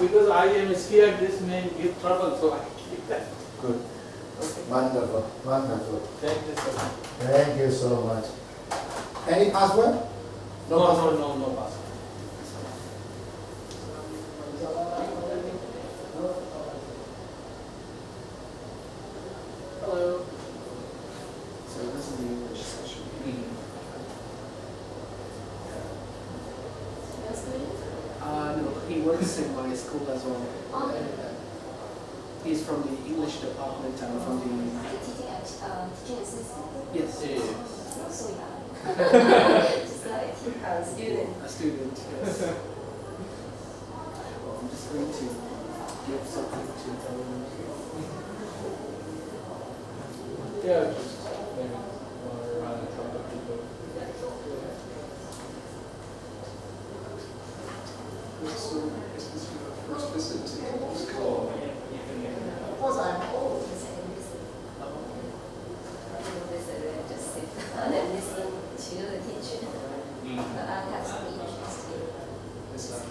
because I am scared this may give trouble, so I keep that. Good. Okay. Wonderful. Wonderful. Thank you so much. Thank you so much. Any password? No password? password. Hello. So this is the English session. No, he works in my school as well. He's from the English department and from the... teaching assistant? Yes. So yeah. Just like a student. A student, yes. Well, I'm just going to give something to them. Yeah, just maybe around a couple of people. So, is this your first visit to the school? Was I'm old. The second visit. Just sit down and listen to the teacher. But I have some interest in It's like,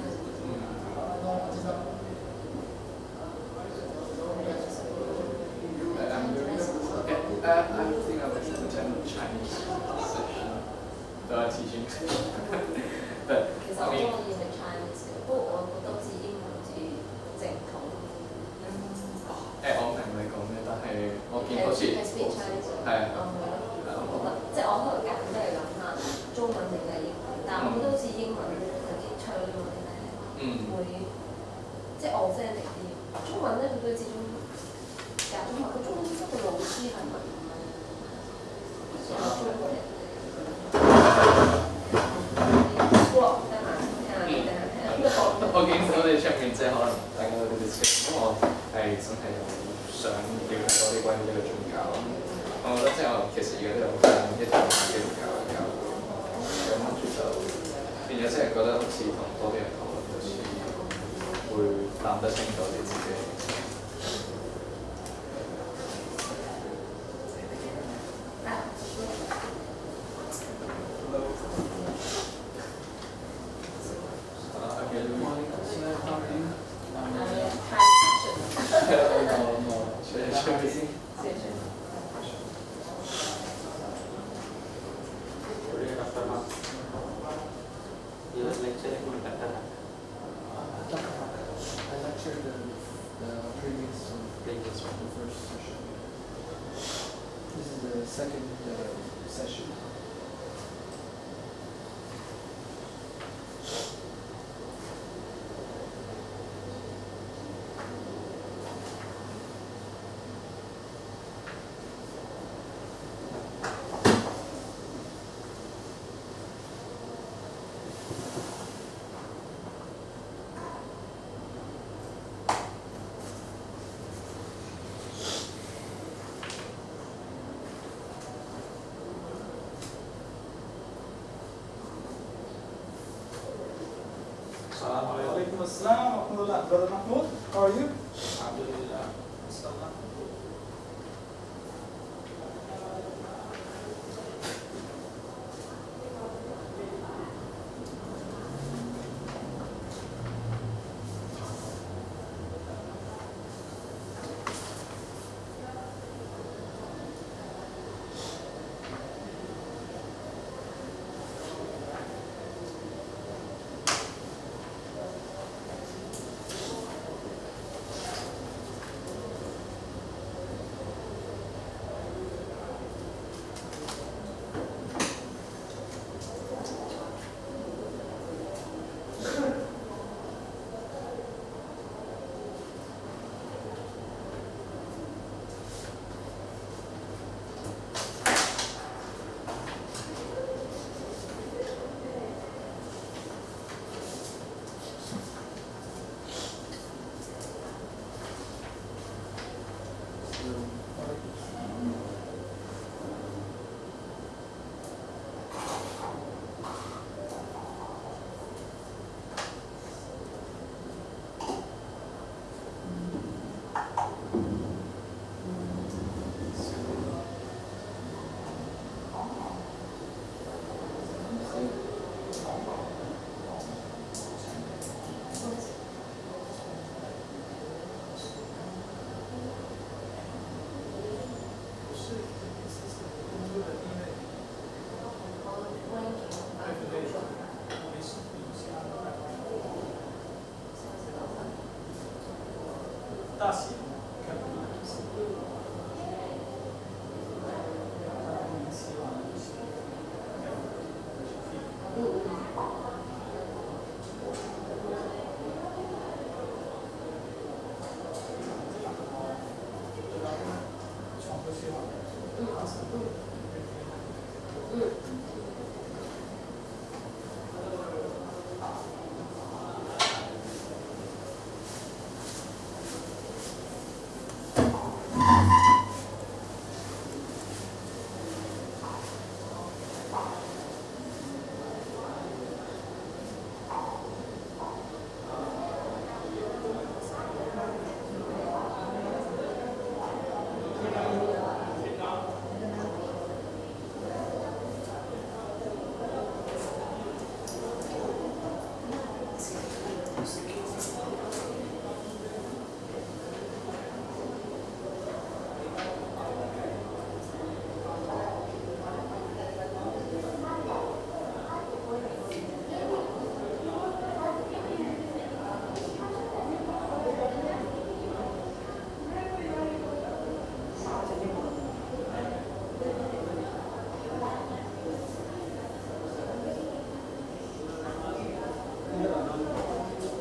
I think I would attend Chinese session, teaching. But, Because I I'm mean, only in the Chinese school. 不過我都是英文最正統。我唔係講咩，但係我見好似 Can speak Chinese。係啊。即係我可能揀都係諗下中文定係英文，但係我覺得好似英文有啲催喎，會即係 authentic 啲。中文咧，佢都始終教中學，佢中文嗰個老師係咪有中國人？我見到你出面即係可能大家有啲識，咁我係真係想了解多啲關於呢個宗教。我覺得即係我其實而家都有跟一條基督教嘅教會，咁跟住就變咗即係覺得好似同多啲人討論，好似會諗得清楚啲自己。I lectured the previous from the first session. This is the second session. Assalamualaikum warahmatullahi Brother Mahmoud, how are you? Alhamdulillah.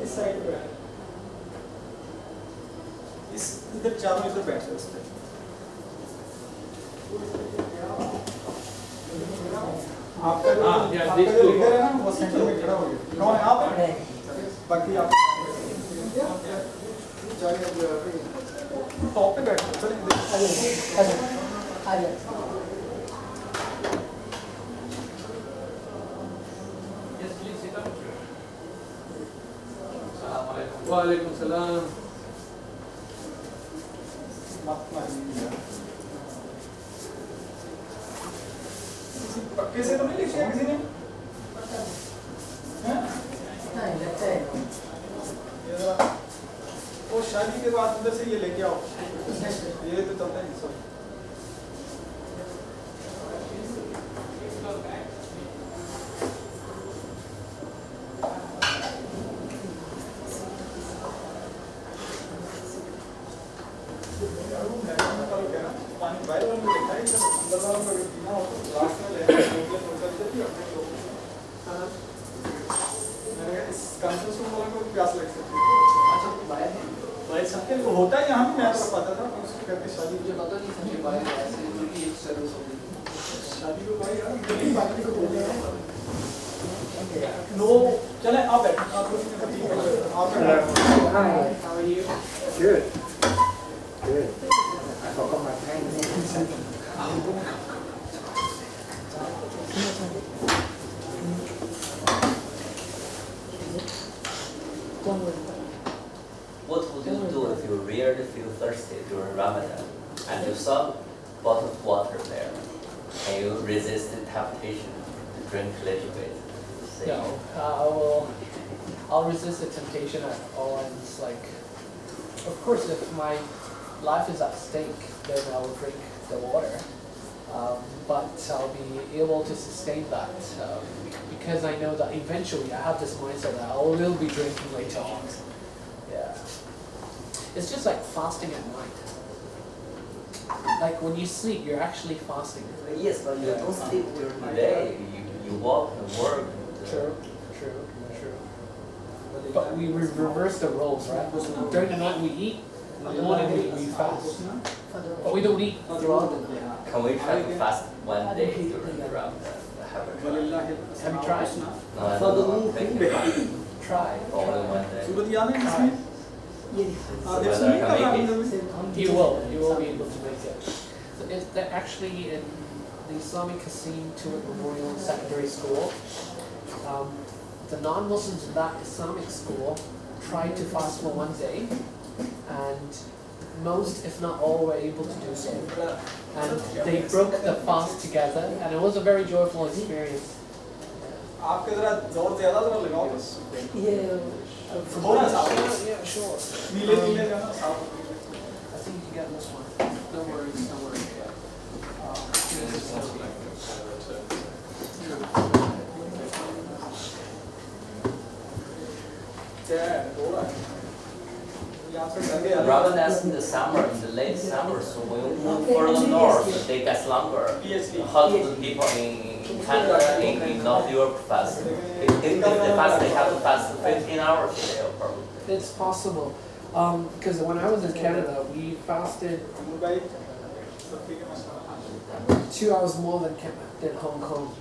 इस side पे इस इधर चारों इधर बैठे उस पे आपका जो लीडर है ना वो सेंटर में खड़ा हो गया कौन है आप बाकी आप टॉप पे बैठो चलें वालेकुम सलाम। पक्के से तो नहीं लिखा किसी ने वो शादी के बाद अंदर से ये लेके आओ ये तो चलता है सब होता है यहाँ भी मैं तो पता था उसकी करके शादी मुझे पता नहीं था कि बाहर ऐसे क्योंकि एक सर्विस होगी शादी को भाई यार दिल्ली बाकी को बोल रहे हैं नो चले आप बैठ आप लोग आप Hi, how are you? Good. Good. I forgot my pen. What would you do if you really feel thirsty during Ramadan and you saw a bottle of water there? Can you resist the temptation to drink a little bit? Say, No, I'll resist the temptation at all ends. Like, of course, if my life is at stake, then I will drink the water. But I'll be able to sustain that because I know that eventually I have this mindset that I will be drinking later on. Yeah, it's just like fasting at night. Like when you sleep, you're actually fasting. yes, but you don't sleep during the day. You walk and work. True. But we reverse the roles, right? During the night we eat, in the morning we fast. But we don't eat throughout the day. Can we try to fast one day during the Ramadan? Have a try. Have you tried? No, I don't know. Try. Only one day. सूरत याद है इसमें Whether I can make it. You will be able to make it. So they're actually in the Islamic Qasim Tulip Memorial Secondary School. The non-Muslims in that Islamic school tried to fast for one day, and most, if not all, were able to do so. And they broke the fast together, and it was a very joyful experience. आपके जरा जोर ज़्यादा जरा लगाओ बस थोड़ा सा Yeah, sure. नीले नीले का ना साफ I think you get this one. No worries, no worries. Ramadan's in the summer, in the late summer, so when we move further north, the day gets longer. How do the people in Canada, in North Europe fast? If they fast, they have to fast 15 hours a day, probably. It's possible. Because when I was in Canada, we fasted 2 hours more than Hong Kong.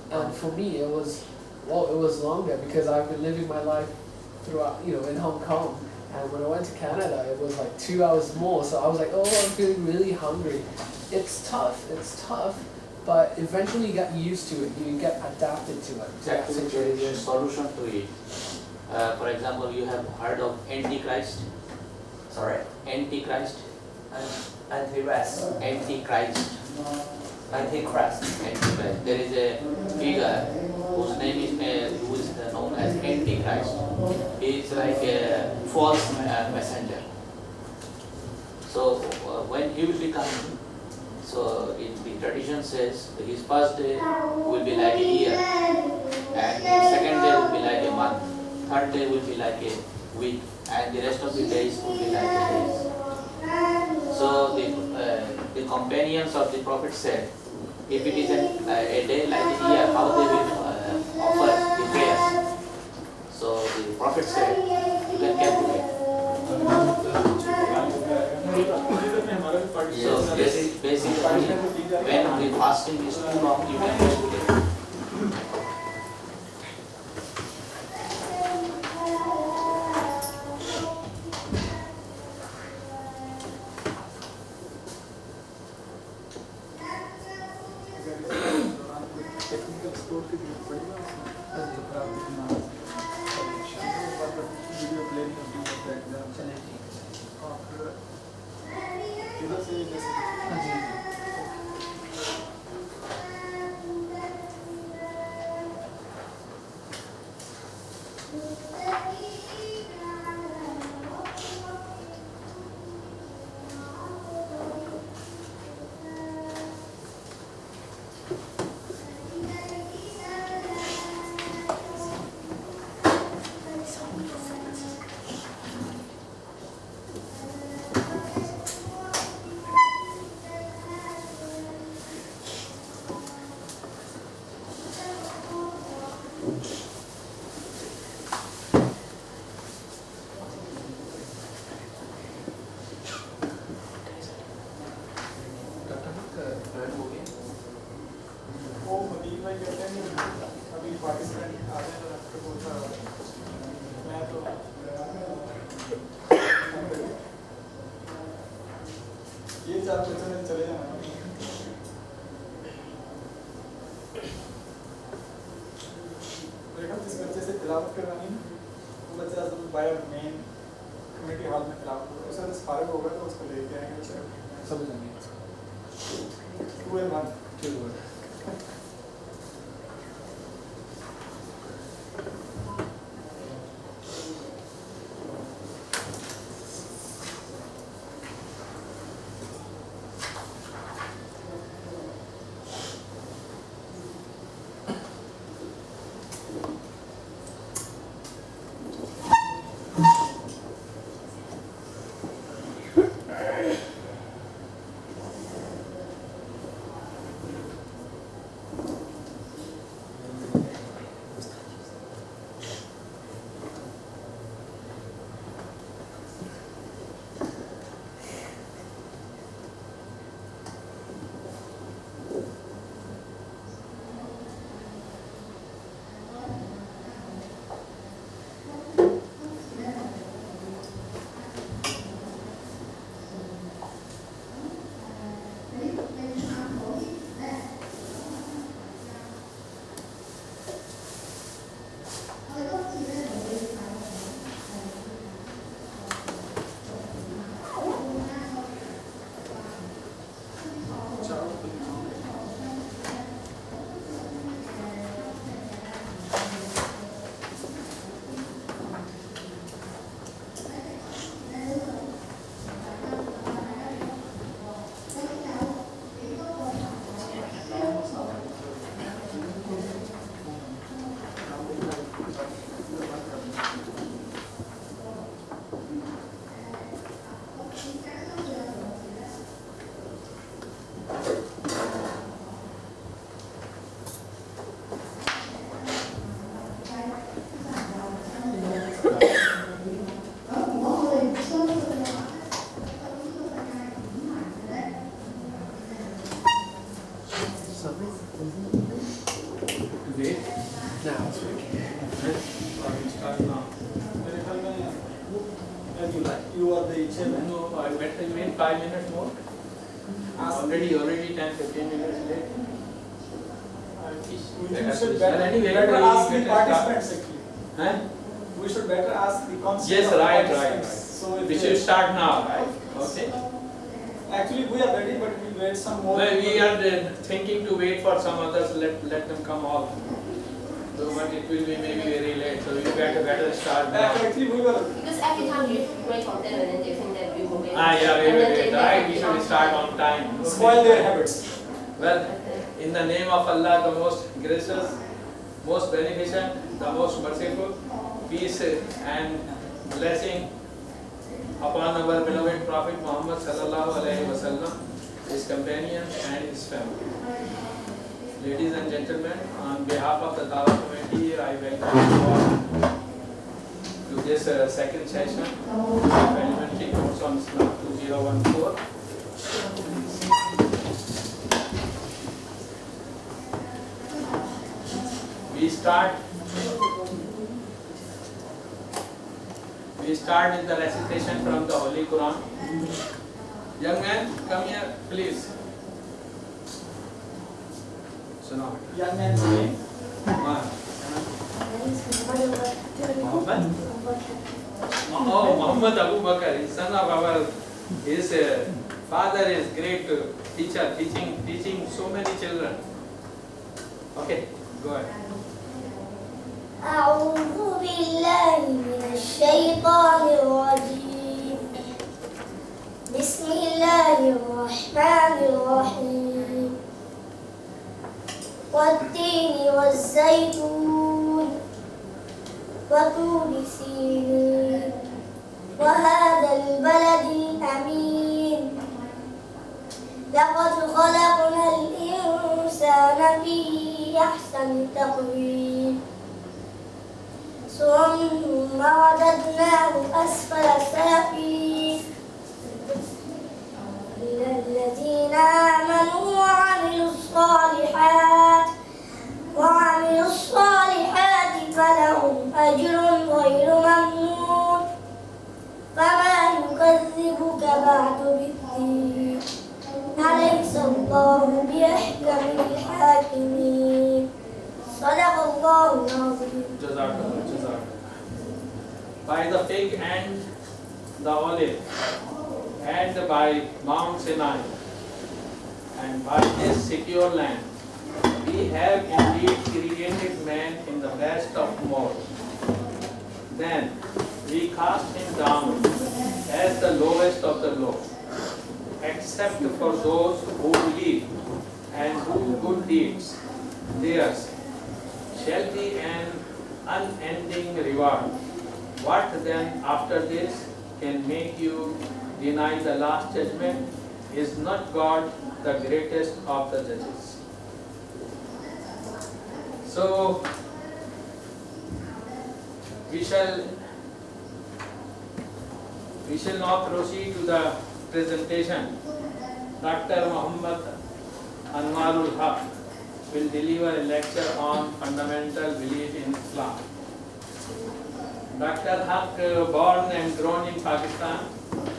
And for me, it was longer because I've been living my life throughout, in Hong Kong. And when I went to Canada, it was like 2 hours more. So I was like, oh, I'm feeling really hungry. It's tough, but eventually you get used to it. You get adapted to it. Actually, there is a solution to it. For example, you have heard of Antichrist? Sorry. Antichrist? Anti-rest. Antichrist. Anti-crest. Antichrist. There is a figure whose name is who is known as Antichrist. He is like a false messenger. So when he will be coming, so the tradition says that his first day will be like a year, and his second day will be like a month, third day will be like a week, and the rest of the days will be like a days. So the companions of the prophet said, if it is a day like a year, how they will offer the prayers. So the prophet said, you can calculate. So basically, when the fasting is too long, you can calculate. Technical score की जरूरत पड़ेगा उसमें तो आप देखना video playing of the exam चले और इधर से जैसे Wait. Now it's working. Start now. As you like. You are the chairman. No, I better wait 5 minutes more. Already 10-15 minutes late. We should better ask the participants actually. Huh? We should better ask the concept. Yes, of right. participants. So if We they- should start now, right? Okay. Actually, we are ready, but we wait some more. Well, we are thinking to wait for some others. Let them come all. So, but it will be maybe very late. So you better start now. Actually, we were. Because every time you wait for them and then they think that we will wait. Yeah, we And will then wait, they right? make We it should on start time. on time. Spoil their habits. Well, in the name of Allah, the most gracious, most beneficent, the most merciful, peace and blessing upon our beloved Prophet Muhammad sallallahu alaihi wasallam, his companions and his family. Ladies and gentlemen, on behalf of the Dawah Committee, I welcome you all to this second session of Elementary Course on Islam 2014. We start with the recitation from the Holy Quran. Young man, come here, please. Suno. Young man's name. Muhammad? Oh, Muhammad Abu Bakr, his son of our, his father is great teacher, teaching so many children. Okay, go ahead. أعوذ بالله من الشيطان الرجيم بسم الله الرحمن الرحيم والتين والزيتون وطور سينين وهذا البلد الأمين لقد خلقنا الإنسان في أحسن تقويم ثم رددناه أسفل سافلين إلى الذين آمنوا وعملوا الصالحات فلهم أجر غير ممنون فما يكذبك بعد بالدين أليس الله بأحكم الحاكمين صدق الله العظيم. Jazakallah. By the fig and the olive, and by Mount Sinai, and by this secure land, we have indeed created man in the best of modes. Then we cast him down as the lowest of the low, except for those who believe and do good deeds. Theirs shall be an unending reward. What then after this can make you deny the last judgment? Is not God the greatest of the judges? So we shall now proceed to the presentation. Dr. Muhammad Anwarul Haq will deliver a lecture on fundamental belief in Islam. Dr. Haq, born and grown in Pakistan,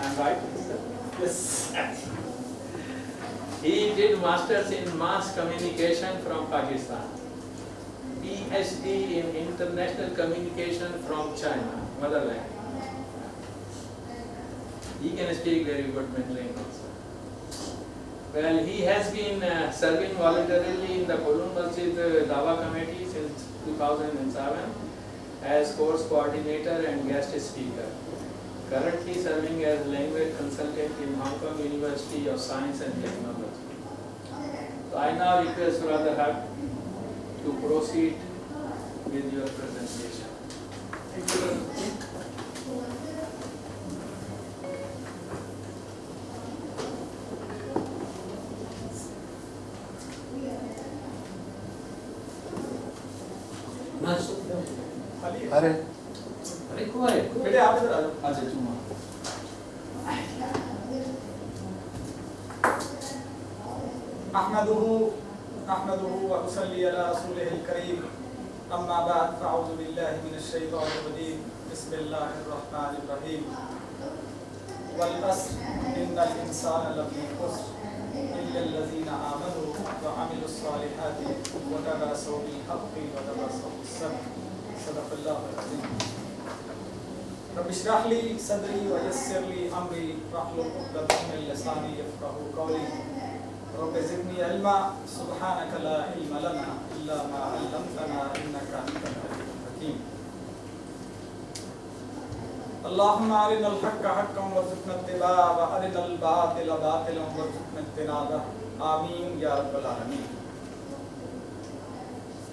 I'm right? Yes. He did masters in mass communication from Pakistan, PhD in international communication from China, motherland. He can speak very good Mandarin also. Well, he has been serving voluntarily in the Kowloon Masjid Dawah Committee since 2007 as course coordinator and guest speaker. Currently serving as language consultant in Hong Kong University of Science and Technology. So I now request Brother Haq to proceed with your presentation. Thank you. अरे अरे कौन है? बेटे आप इधर आ जाओ. अच्छा चुम्मा. अहमदुहु أحمده وأصلي على رسوله الكريم أما بعد فأعوذ بالله من الشيطان الرجيم بسم الله الرحمن الرحيم والعصر إن الإنسان لفي خسر إلا الذين آمنوا وعملوا الصالحات وتواصوا بالحق وتواصوا بالصبر صدق الله العظيم رب اشرح لي صدري ويسر لي أمري واحلل عقدة من لساني يفقهوا قولي رب زدني علما سبحانك لا علم لنا إلا ما علمتنا إنك أنت العليم الحكيم اللهم أرنا الحق حقا وارزقنا اتباعه وأرنا الباطل باطلا وارزقنا اجتنابه آمين يا رب العالمين.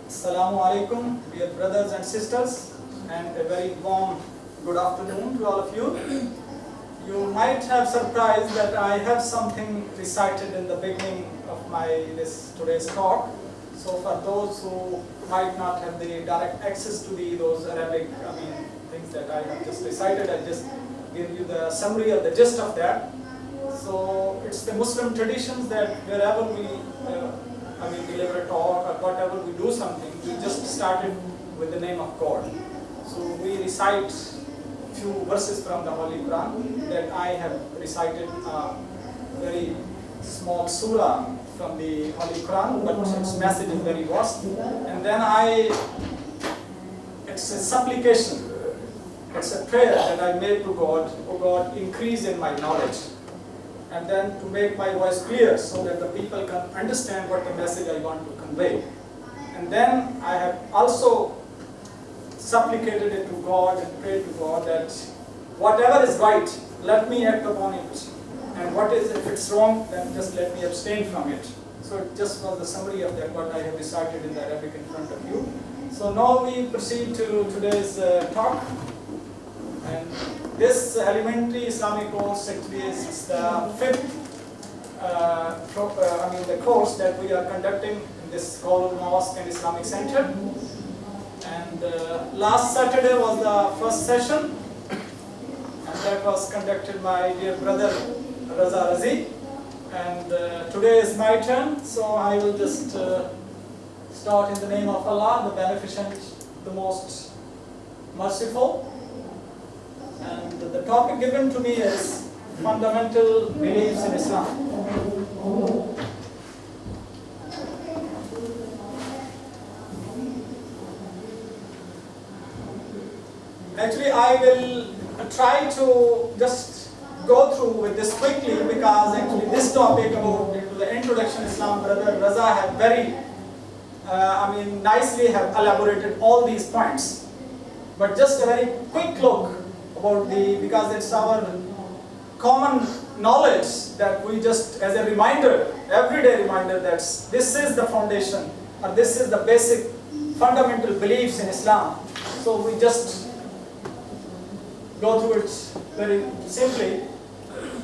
Assalamu alaikum, dear brothers and sisters, and a very warm good afternoon to all of you. You might have surprised that I have something recited in the beginning of today's talk. So for those who might not have the direct access to those Arabic, things that I have just recited, I just give you the summary or the gist of that. So it's the Muslim traditions that wherever we deliver a talk or whatever we do something, we just start it with the name of God. So we recite few verses from the Holy Quran that I have recited a very small surah from the Holy Quran, but its message is very vast. And then it's a supplication, it's a prayer that I made to God, oh God, increase in my knowledge. And then to make my voice clear so that the people can understand what the message I want to convey. And then I have also supplicated it to God and prayed to God that whatever is right, let me act upon it. And if it's wrong, then just let me abstain from it. So it just was the summary of that, what I have recited in the Arabic in front of you. So now we proceed to today's talk. And this elementary Islamic course actually is the fifth the course that we are conducting in this Kowloon Mosque and Islamic Center. And last Saturday was the first session, and that was conducted by dear brother Raza Razi. And today is my turn, so I will just start in the name of Allah, the Beneficent, the Most Merciful. And the topic given to me is fundamental beliefs in Islam. Actually, I will try to just go through with this quickly because actually this topic about the introduction to Islam, brother Raza have very, nicely have elaborated all these points. But just a very quick look about because it's our common knowledge that we just as a reminder, everyday reminder that this is the foundation or this is the basic fundamental beliefs in Islam. So we just go through it very simply.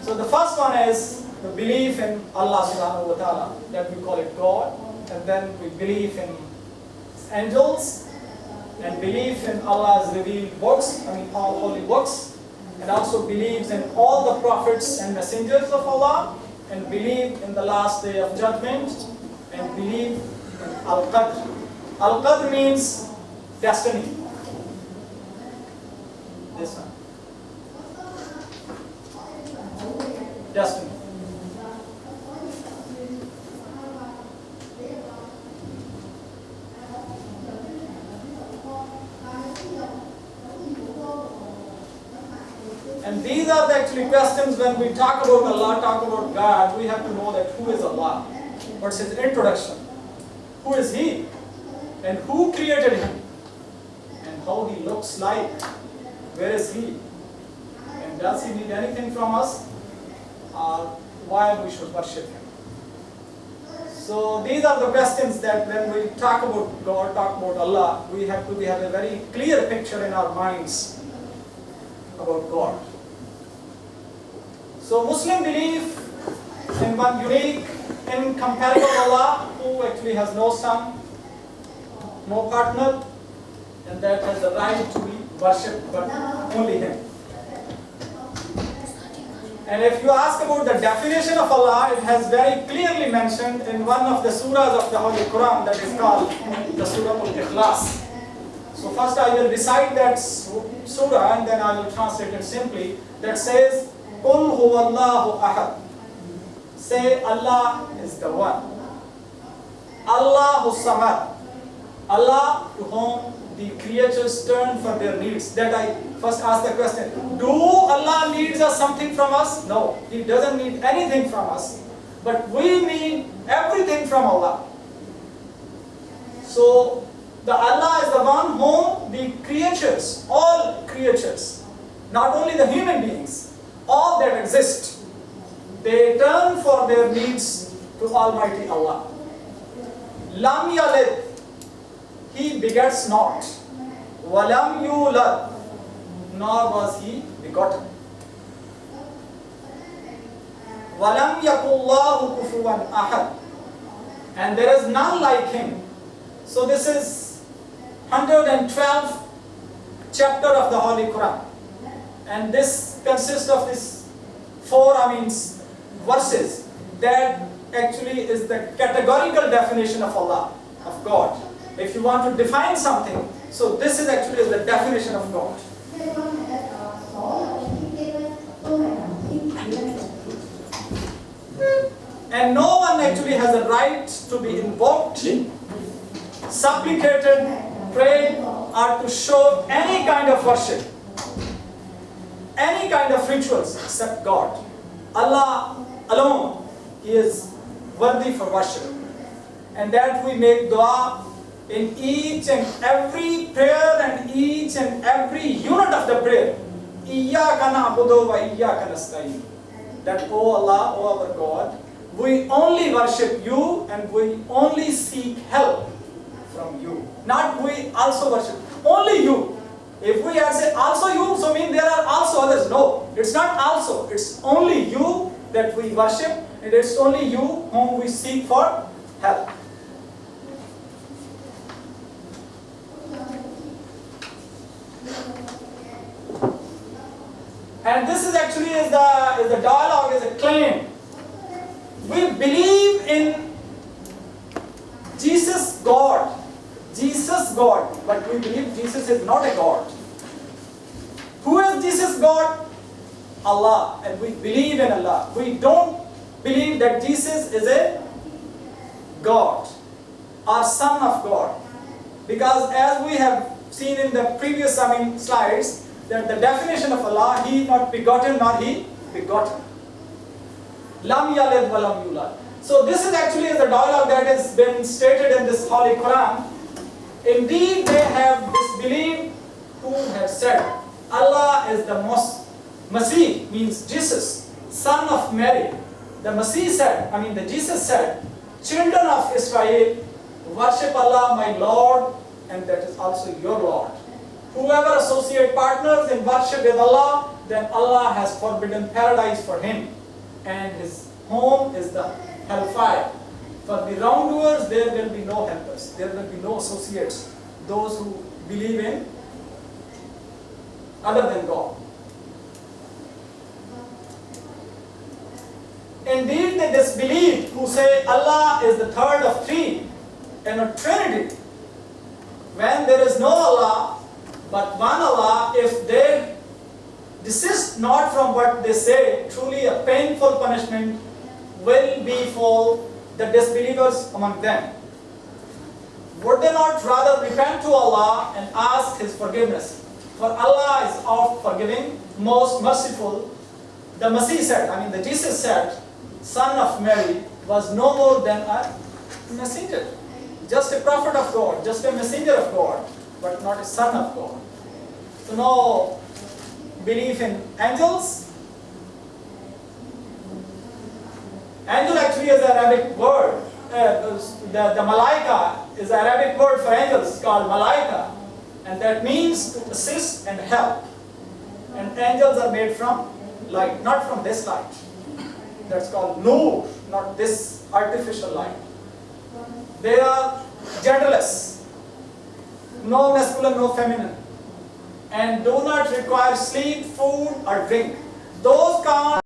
So the first one is the belief in Allah subhanahu wa ta'ala, that we call it God, and then we believe in angels, and believe in Allah's revealed books, all holy books, and also believes in all the prophets and messengers of Allah, and believe in the last day of judgment, and believe in Al-Qadr. Al-Qadr means destiny. This one. Destiny. And these are the actually questions when we talk about Allah, talk about God, we have to know that who is Allah? What's his introduction? Who is he? And who created him? And how he looks like? Where is he? And does he need anything from us? Or why we should worship him? So these are the questions that when we talk about God, talk about Allah, we have to have a very clear picture in our minds about God. So Muslim belief in one unique, incomparable Allah who actually has no son, no partner, and that has the right to be worshipped but only him. And if you ask about the definition of Allah, it has very clearly mentioned in one of the surahs of the Holy Quran that is called the Surah Al-Ikhlas. So first I will recite that surah and then I will translate it simply. That says, Qul huwallahu ahad. Say Allah is the one. Allahu samad. Allah to whom the creatures turn for their needs. That I first ask the question, do Allah needs us something from us? No, He doesn't need anything from us. But we need everything from Allah. So, the Allah is the one whom the creatures, all creatures, not only the human beings, all that exist, they turn for their needs to Almighty Allah. Lam yalid, He begets not. Walam yulad, nor was He begotten. Walam yakullahu kufuwan ahad, and there is none like Him. So this is 112th chapter of the Holy Quran, and this consists of these four verses that actually is the categorical definition of Allah, of God. If you want to define something, so this is actually the definition of God. And no one actually has a right to be invoked, supplicated, prayed, or to show any kind of worship, any kind of rituals except God. Allah alone, He is worthy for worship. And that we make dua in each and every prayer and each and every unit of the prayer. Iyyaka na'budu wa iyyaka nasta'in. That, O Allah, O our God, we only worship You and we only seek help from You. Not we also worship, only You. If we had said also You, so mean there are also others. No, it's not also, it's only You that we worship, and it's only You whom we seek for help. And this is actually is the dialogue, is a claim. We believe in Jesus God, but we believe Jesus is not a God. Who is Jesus God? Allah, and we believe in Allah. We don't believe that Jesus is a God or son of God, because as we have seen in the previous slides, that the definition of Allah, He not begotten nor He begotten. Lam yalid wa lam yulad. So this is actually the dialogue that has been stated in this Holy Quran. Indeed, they have disbelieved who have said Allah is the Masih, means Jesus, son of Mary. The Masih said, the Jesus said, children of Israel, worship Allah my Lord, and that is also your Lord. Whoever associate partners in worship with Allah, then Allah has forbidden paradise for him, and his home is the hellfire. For the wrongdoers, there will be no helpers, there will be no associates, those who believe in other than God. Indeed, they disbelieve who say Allah is the third of three in a trinity, when there is no Allah but one Allah. If they desist not from what they say, truly a painful punishment will befall the disbelievers among them. Would they not rather repent to Allah and ask His forgiveness? For Allah is oft forgiving, most merciful. The Masih said, the Jesus said, son of Mary was no more than a messenger, just a prophet of God, just a messenger of God, but not a son of God. So no belief in angels. Angel actually is an Arabic word. The malaika is an Arabic word for angels called malaika, and that means to assist and help. And angels are made from light, not from this light. That's called nur, not this artificial light. They are genderless, no masculine, no feminine, and do not require sleep, food, or drink. Those count